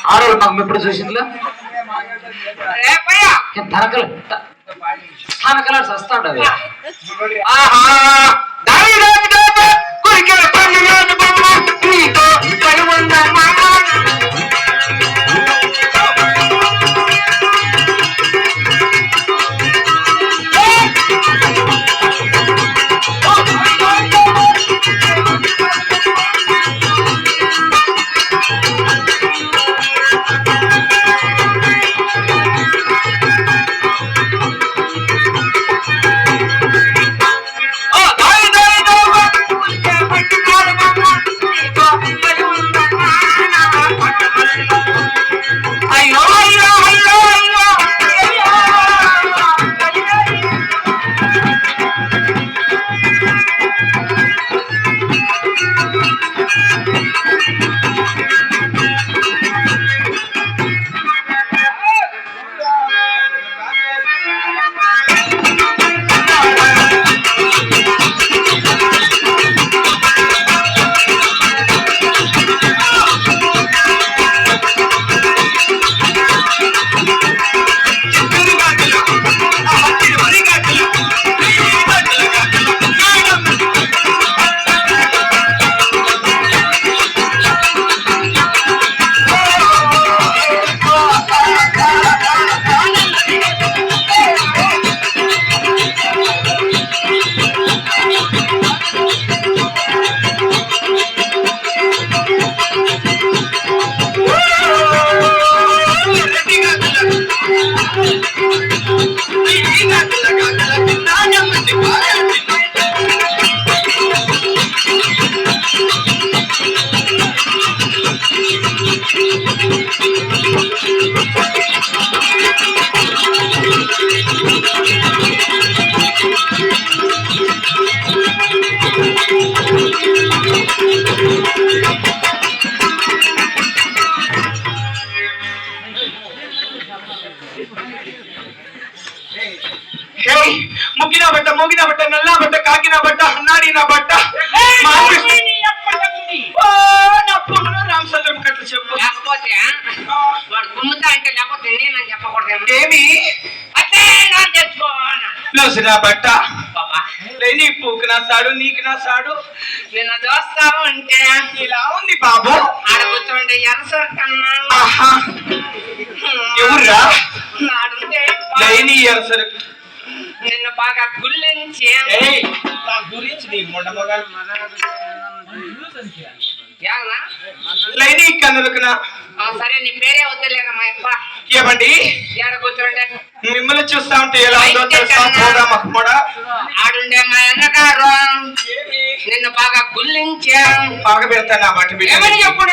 ఆడవాళ్ళు మాకు ఎప్పుడు చూసిందిలో తనకలు తనకలాడు వస్తాడు అవి ముగ్గిన బట్ట మోగిన బట్ట నల్ల బట్ట కాకిన బట్ట నాడిన బట్ట రామచంద్రం కట్లు చెప్పు లేకపోతే వాడు గుమ్ముతా అంటే లేకపోతే నేను చెప్పకూడదు ఏమి అట్లే నాకు తెచ్చుకోవాలా లోసిన బట్ట బాబా లేని పూకు నా సాడు నీకు నా సాడు నిన్న చూస్తావు అంటే ఇలా ఉంది బాబు ఆడ కూర్చోండి ఎరసరు కన్నా ఆహా ఎవర్రా నాడుంటే లేని ఎరసరు నిన్ను బాగా గుల్లించి నా గురించి నీ మొండమగాలు లేని కన్నులకునా సరే నీ పేరే వద్దలేక మా అప్ప ఏమండి ఏడ కూర్చోండి మిమ్మల్ని చూస్తా ఉంటే ఎలా ఉందో తెలుసా ఆడుండే మా అన్నగారు నిన్ను బాగా గుల్లించా బాగా పెడతాను ఆ మాట ఏమని చెప్పుడు